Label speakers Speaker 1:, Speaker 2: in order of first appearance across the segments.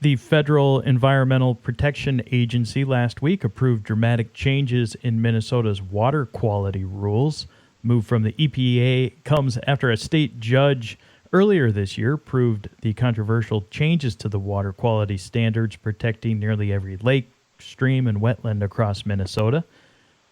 Speaker 1: The Federal Environmental Protection Agency last week approved dramatic changes in Minnesota's water quality rules. Move from the EPA comes after a state judge earlier this year approved the controversial changes to the water quality standards protecting nearly every lake, stream, and wetland across Minnesota.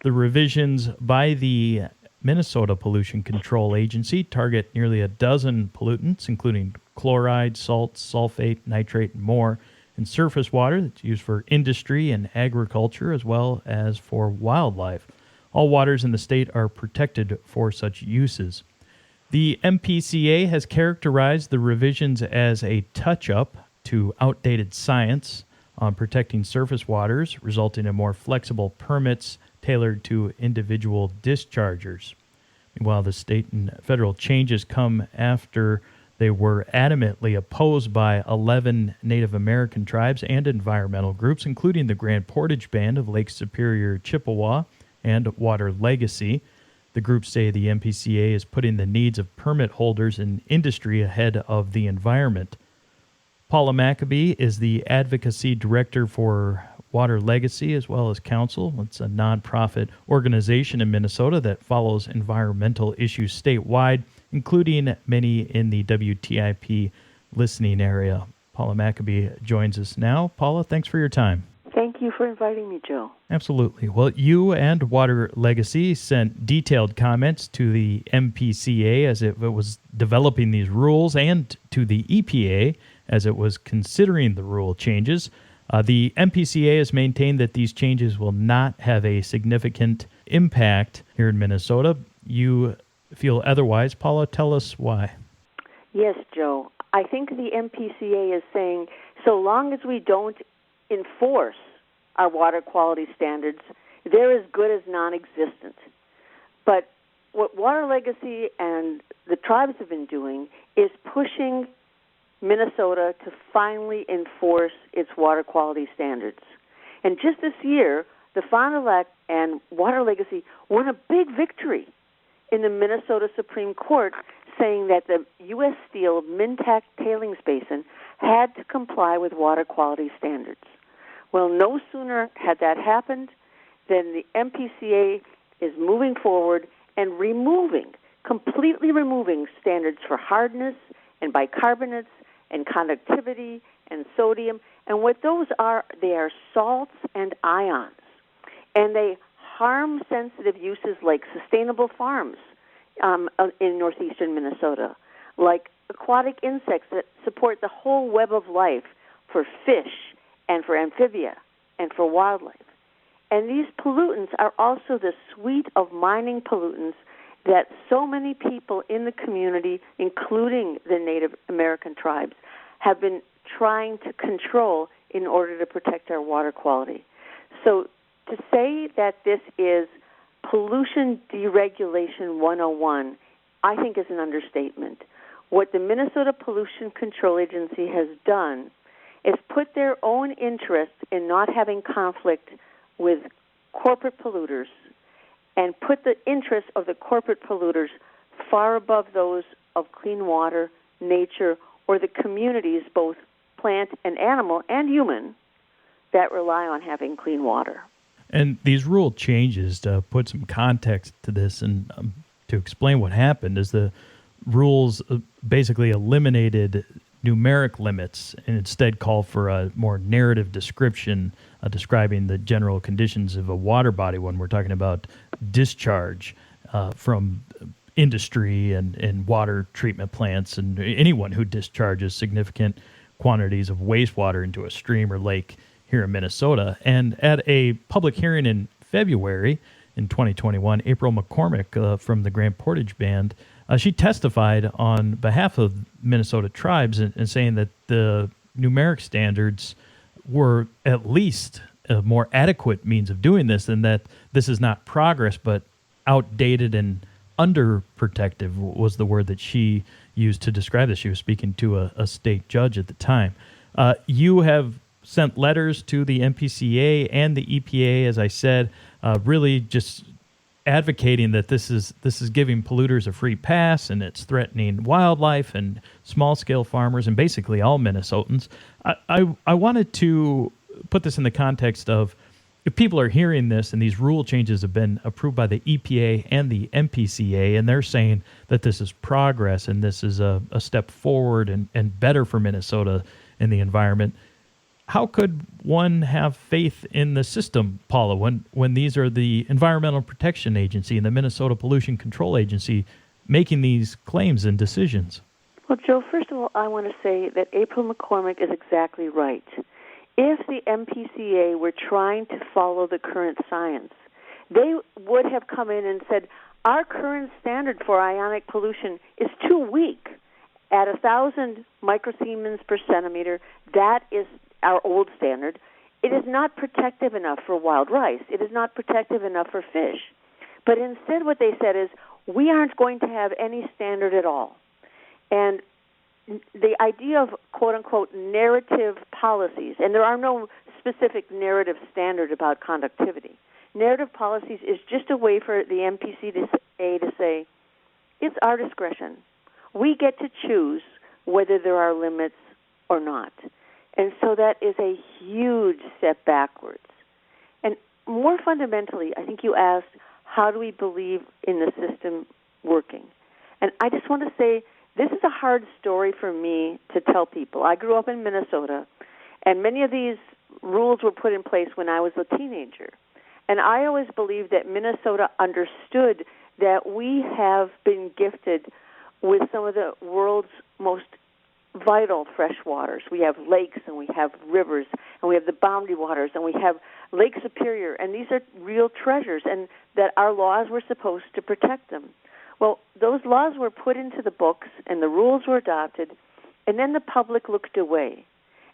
Speaker 1: The revisions by the Minnesota Pollution Control Agency target nearly a dozen pollutants, including chloride, salt, sulfate, nitrate, and more, in surface water that's used for industry and agriculture as well as for wildlife. All waters in the state are protected for such uses. The MPCA has characterized the revisions as a touch-up to outdated science on protecting surface waters, resulting in more flexible permits tailored to individual dischargers. Meanwhile, the state and federal changes come after they were adamantly opposed by 11 Native American tribes and environmental groups, including the Grand Portage Band of Lake Superior, Chippewa, and WaterLegacy. The groups say the MPCA is putting the needs of permit holders and industry ahead of the environment. Paula Maccabee is the Advocacy Director for WaterLegacy as well as Counsel. It's a nonprofit organization in Minnesota that follows environmental issues statewide, including many in the WTIP listening area. Paula Maccabee joins us now. Paula, thanks for your time.
Speaker 2: Thank you for inviting me, Joe.
Speaker 1: Absolutely. Well, you and WaterLegacy sent detailed comments to the MPCA as it was developing these rules and to the EPA as it was considering the rule changes. The MPCA has maintained that these changes will not have a significant impact here in Minnesota. You feel otherwise. Paula, tell us why.
Speaker 2: Yes, Joe. I think the MPCA is saying so long as we don't enforce our water quality standards, they're as good as non-existent. But what WaterLegacy and the tribes have been doing is pushing Minnesota to finally enforce its water quality standards. And just this year, the Fond du Lac and WaterLegacy won a big victory in the Minnesota Supreme Court, saying that the U.S. Steel Mintac tailings basin had to comply with water quality standards. Well, no sooner had that happened than the MPCA is moving forward and completely removing standards for hardness and bicarbonates and conductivity and sodium. And what those are, they are salts and ions. And they harm sensitive uses like sustainable farms in northeastern Minnesota, like aquatic insects that support the whole web of life for fish and for amphibia and for wildlife. And these pollutants are also the suite of mining pollutants that so many people in the community, including the Native American tribes, have been trying to control in order to protect our water quality. So to say that this is pollution deregulation 101, I think is an understatement. What the Minnesota Pollution Control Agency has done is put their own interest in not having conflict with corporate polluters and put the interests of the corporate polluters far above those of clean water, nature, or the communities, both plant and animal and human, that rely on having clean water.
Speaker 1: And these rule changes, to put some context to this and to explain what happened, is the rules basically eliminated numeric limits and instead call for a more narrative description describing the general conditions of a water body when we're talking about discharge from industry and water treatment plants and anyone who discharges significant quantities of wastewater into a stream or lake here in Minnesota. And at a public hearing in February in 2021, April McCormick from the Grand Portage Band, she testified on behalf of Minnesota tribes and saying that the numeric standards were at least a more adequate means of doing this, and that this is not progress but outdated and underprotective was the word that she used to describe this. She was speaking to a state judge at the time. You have sent letters to the MPCA and the EPA, as I said, really just advocating that this is giving polluters a free pass and it's threatening wildlife and small-scale farmers and basically all Minnesotans. I wanted to put this in the context of, if people are hearing this and these rule changes have been approved by the EPA and the MPCA, and they're saying that this is progress and this is a step forward and better for Minnesota and the environment, how could one have faith in the system, Paula, when these are the Environmental Protection Agency and the Minnesota Pollution Control Agency making these claims and decisions?
Speaker 2: Well, Joe, first of all, I want to say that April McCormick is exactly right. If the MPCA were trying to follow the current science, they would have come in and said, our current standard for ionic pollution is too weak. At 1,000 microsiemens per centimeter, that is our old standard. It is not protective enough for wild rice. It is not protective enough for fish. But instead what they said is, we aren't going to have any standard at all. And the idea of, quote-unquote, narrative policies, and there are no specific narrative standard about conductivity. Narrative policies is just a way for the MPCA to say, it's our discretion. We get to choose whether there are limits or not. And so that is a huge step backwards. And more fundamentally, I think you asked, how do we believe in the system working? And I just want to say, this is a hard story for me to tell people. I grew up in Minnesota, and many of these rules were put in place when I was a teenager. And I always believed that Minnesota understood that we have been gifted with some of the world's most vital fresh waters. We have lakes, and we have rivers, and we have the boundary waters, and we have Lake Superior, and these are real treasures, and that our laws were supposed to protect them. Well, those laws were put into the books, and the rules were adopted, and then the public looked away.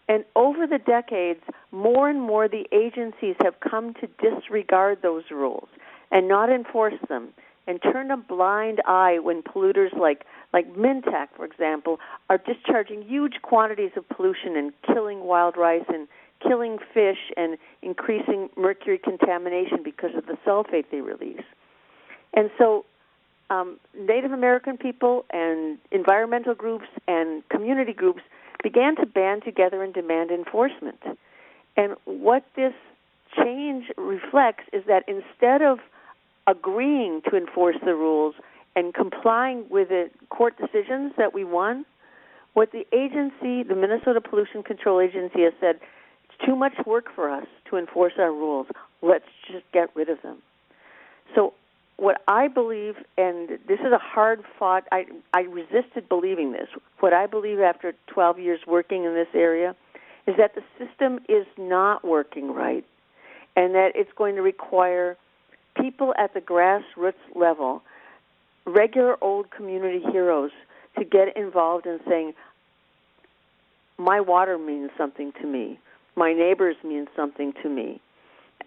Speaker 2: And over the decades, more and more the agencies have come to disregard those rules and not enforce them, and turn a blind eye when polluters like Mintac, for example, are discharging huge quantities of pollution and killing wild rice and killing fish and increasing mercury contamination because of the sulfate they release. And so Native American people and environmental groups and community groups began to band together and demand enforcement. And what this change reflects is that instead of agreeing to enforce the rules and complying with the court decisions that we won, what the agency, the Minnesota Pollution Control Agency, has said, it's too much work for us to enforce our rules. Let's just get rid of them. So what I believe, and this is a hard fought, I resisted believing this. What I believe after 12 years working in this area is that the system is not working right, and that it's going to require people at the grassroots level, regular old community heroes, to get involved in saying, my water means something to me, my neighbors mean something to me,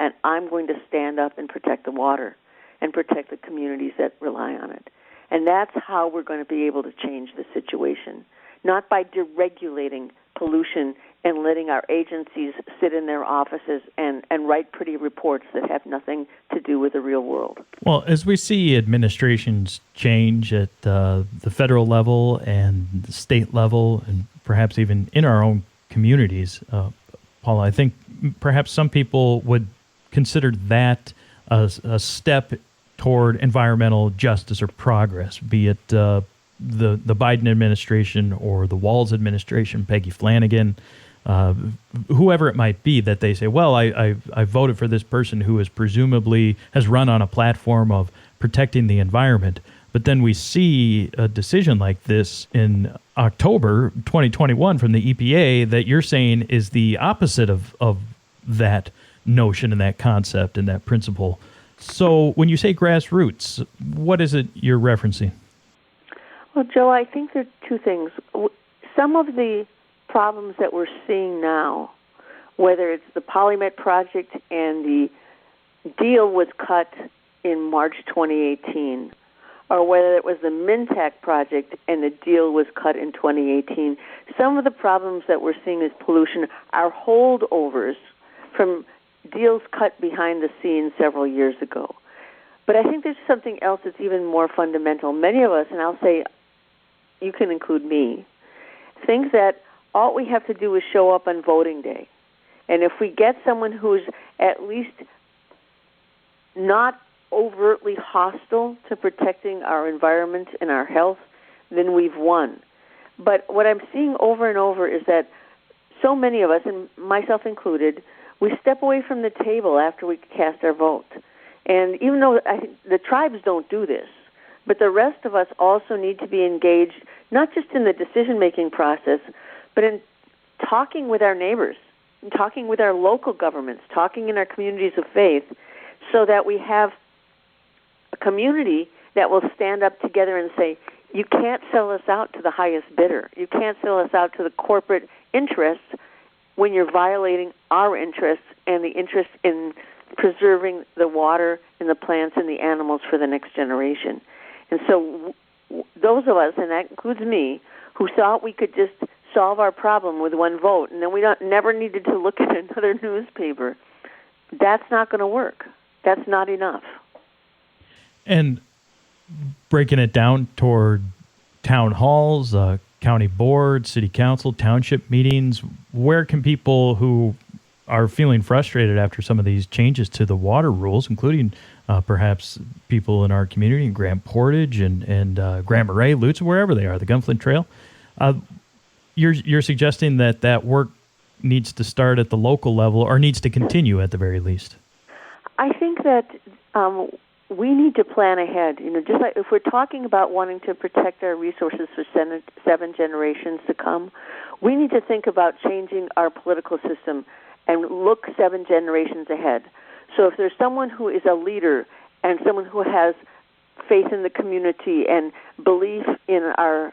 Speaker 2: and I'm going to stand up and protect the water and protect the communities that rely on it. And that's how we're going to be able to change the situation, not by deregulating pollution and letting our agencies sit in their offices and write pretty reports that have nothing to do with the real world.
Speaker 1: Well, as we see administrations change at the federal level and the state level, and perhaps even in our own communities, Paula, I think perhaps some people would consider that a step toward environmental justice or progress, be it the Biden administration or the Walz administration, Peggy Flanagan, whoever it might be, that they say, well, I voted for this person who is presumably has run on a platform of protecting the environment. But then we see a decision like this in October 2021 from the EPA that you're saying is the opposite of that notion and that concept and that principle. So when you say grassroots, what is it you're referencing?
Speaker 2: Well, Joe, I think there are two things. Some of the problems that we're seeing now, whether it's the Polymet project and the deal was cut in March 2018, or whether it was the Mintac project and the deal was cut in 2018, some of the problems that we're seeing with pollution are holdovers from deals cut behind the scenes several years ago. But I think there's something else that's even more fundamental. Many of us, and I'll say, you can include me, think that all we have to do is show up on voting day. And if we get someone who's at least not overtly hostile to protecting our environment and our health, then we've won. But what I'm seeing over and over is that so many of us, and myself included, we step away from the table after we cast our vote. And even though the tribes don't do this, but the rest of us also need to be engaged, not just in the decision-making process, but in talking with our neighbors, talking with our local governments, talking in our communities of faith, so that we have a community that will stand up together and say, you can't sell us out to the highest bidder. You can't sell us out to the corporate interests when you're violating our interests and the interest in preserving the water and the plants and the animals for the next generation. And so those of us, and that includes me, who thought we could just solve our problem with one vote, and then we never needed to look at another newspaper, that's not going to work. That's not enough.
Speaker 1: And breaking it down toward town halls, county board, city council, township meetings, where can people who are feeling frustrated after some of these changes to the water rules, including perhaps people in our community in Grand Portage and Grand Marais, Lutz, wherever they are, the Gunflint Trail, you're suggesting that work needs to start at the local level or needs to continue at the very least?
Speaker 2: I think that we need to plan ahead. Just like if we're talking about wanting to protect our resources for 7 generations to come, we need to think about changing our political system and look 7 generations ahead. So if there's someone who is a leader and someone who has faith in the community and belief in our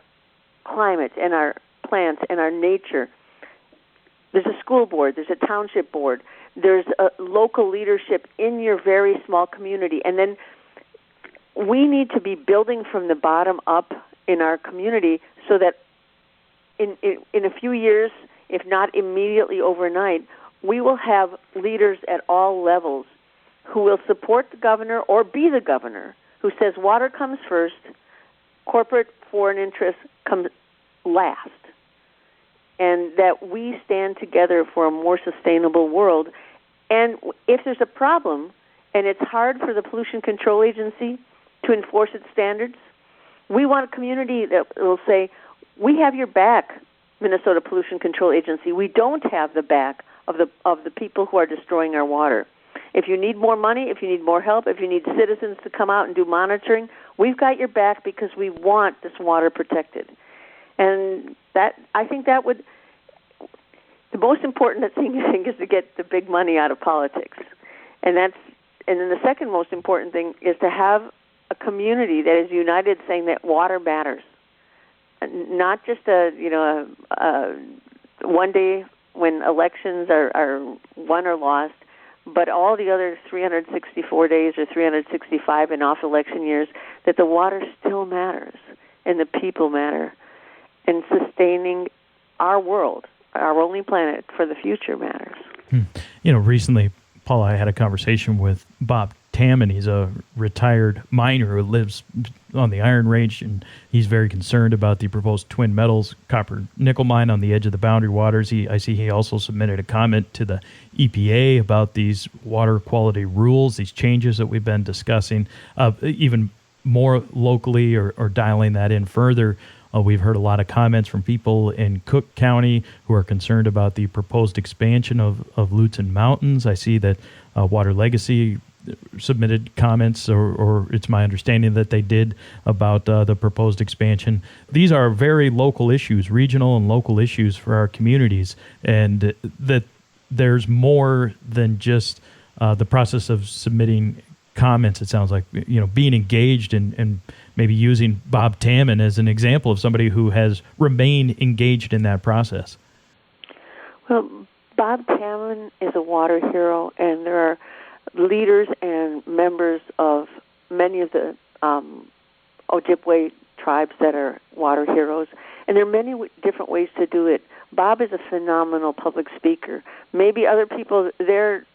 Speaker 2: climate and our plants and our nature, there's a school board, there's a township board, there's a local leadership in your very small community. And then we need to be building from the bottom up in our community so that in a few years, if not immediately overnight, we will have leaders at all levels who will support the governor or be the governor, who says water comes first, corporate foreign interests come last, and that we stand together for a more sustainable world. And if there's a problem, and it's hard for the Pollution Control Agency to enforce its standards, we want a community that will say, we have your back, Minnesota Pollution Control Agency. We don't have the back of the people who are destroying our water. If you need more money, if you need more help, if you need citizens to come out and do monitoring, we've got your back because we want this water protected. And I think that would, the most important thing I think is to get the big money out of politics. And then the second most important thing is to have a community that is united saying that water matters. Not just a one day when elections are won or lost, but all the other 364 days or 365 in off-election years, that the water still matters and the people matter. And sustaining our world, our only planet, for the future matters.
Speaker 1: Recently, Paula, I had a conversation with Bob Tamman. He's a retired miner who lives on the Iron Range, and he's very concerned about the proposed Twin Metals copper-nickel mine on the edge of the Boundary Waters. I see he also submitted a comment to the EPA about these water quality rules, these changes that we've been discussing, even more locally or dialing that in further. We've heard a lot of comments from people in Cook County who are concerned about the proposed expansion of Lutsen Mountains. I see that WaterLegacy submitted comments, or it's my understanding that they did, about the proposed expansion. These are very local issues, regional and local issues for our communities, and that there's more than just the process of submitting comments. It sounds like, being engaged and maybe using Bob Tamman as an example of somebody who has remained engaged in that process.
Speaker 2: Well, Bob Tamman is a water hero, and there are leaders and members of many of the Ojibwe tribes that are water heroes, and there are many different ways to do it. Bob is a phenomenal public speaker. Maybe other people, their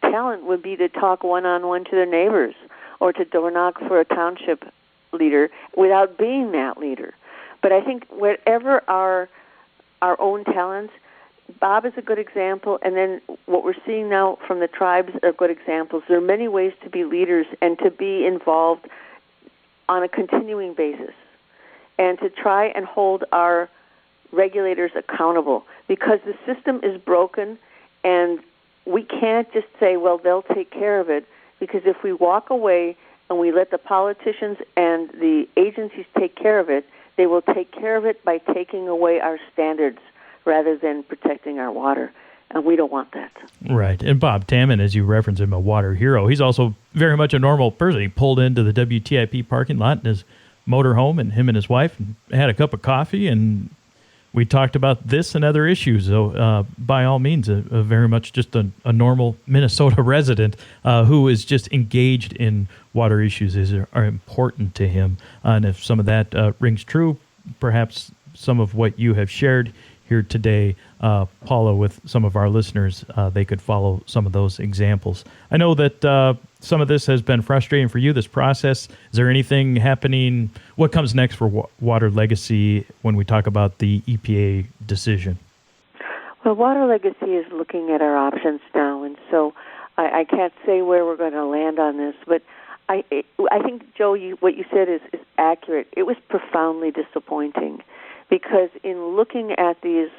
Speaker 2: talent would be to talk one-on-one to their neighbors or to door knock for a township leader without being that leader. But I think whatever our own talents, Bob is a good example, and then what we're seeing now from the tribes are good examples. There are many ways to be leaders and to be involved on a continuing basis and to try and hold our regulators accountable, because the system is broken and we can't just say, well, they'll take care of it, because if we walk away and we let the politicians and the agencies take care of it, they will take care of it by taking away our standards rather than protecting our water, and we don't want that.
Speaker 1: Right. And Bob Tamman, as you reference him, a water hero, he's also very much a normal person. He pulled into the WTIP parking lot in his motorhome, and him and his wife had a cup of coffee, and we talked about this and other issues. So by all means, a very much just a normal Minnesota resident who is just engaged in water issues are important to him. And if some of that rings true, perhaps some of what you have shared here today, Paula, with some of our listeners, they could follow some of those examples. I know that some of this has been frustrating for you, this process. Is there anything happening? What comes next for WaterLegacy when we talk about the EPA decision?
Speaker 2: Well, WaterLegacy is looking at our options now, and so I can't say where we're going to land on this, but I think, Joe, what you said is accurate. It was profoundly disappointing, because in looking at these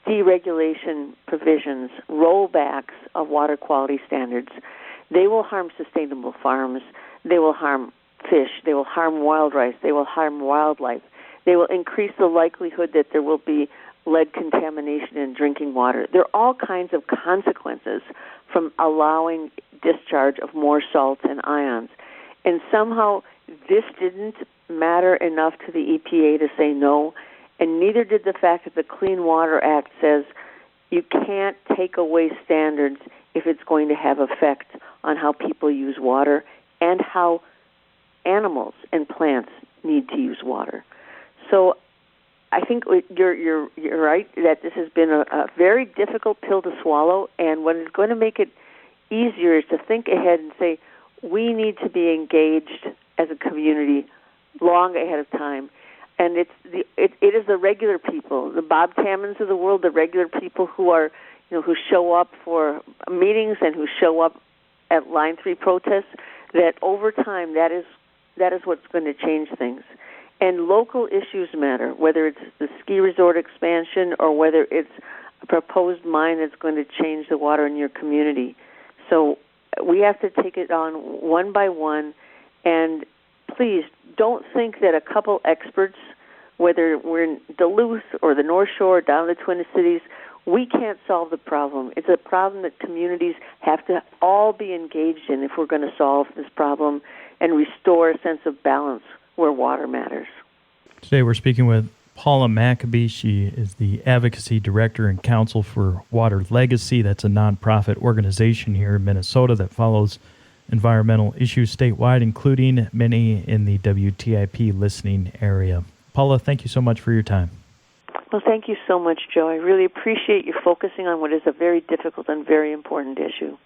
Speaker 2: deregulation provisions, rollbacks of water quality standards, they will harm sustainable farms, they will harm fish, they will harm wild rice, they will harm wildlife, they will increase the likelihood that there will be lead contamination in drinking water. There are all kinds of consequences from allowing discharge of more salts and ions. And somehow this didn't matter enough to the EPA to say no, and neither did the fact that the Clean Water Act says you can't take away standards if it's going to have effect on how people use water and how animals and plants need to use water. So I think you're right that this has been a very difficult pill to swallow, and what is going to make it easier is to think ahead and say we need to be engaged as a community long ahead of time. And it is the regular people, the Bob Tammans of the world, the regular people who are, who show up for meetings and who show up at Line 3 protests, that over time that is what's going to change things. And local issues matter, whether it's the ski resort expansion or whether it's a proposed mine that's going to change the water in your community. So we have to take it on one by one, and please don't think that a couple experts, whether we're in Duluth or the North Shore or down in the Twin Cities, we can't solve the problem. It's a problem that communities have to all be engaged in if we're going to solve this problem and restore a sense of balance where water matters.
Speaker 1: Today we're speaking with Paula Maccabee. She is the Advocacy Director and Counsel for WaterLegacy. That's a nonprofit organization here in Minnesota that follows environmental issues statewide, including many in the WTIP listening area. Paula, thank you so much for your time.
Speaker 2: Well, thank you so much, Joe. I really appreciate you focusing on what is a very difficult and very important issue.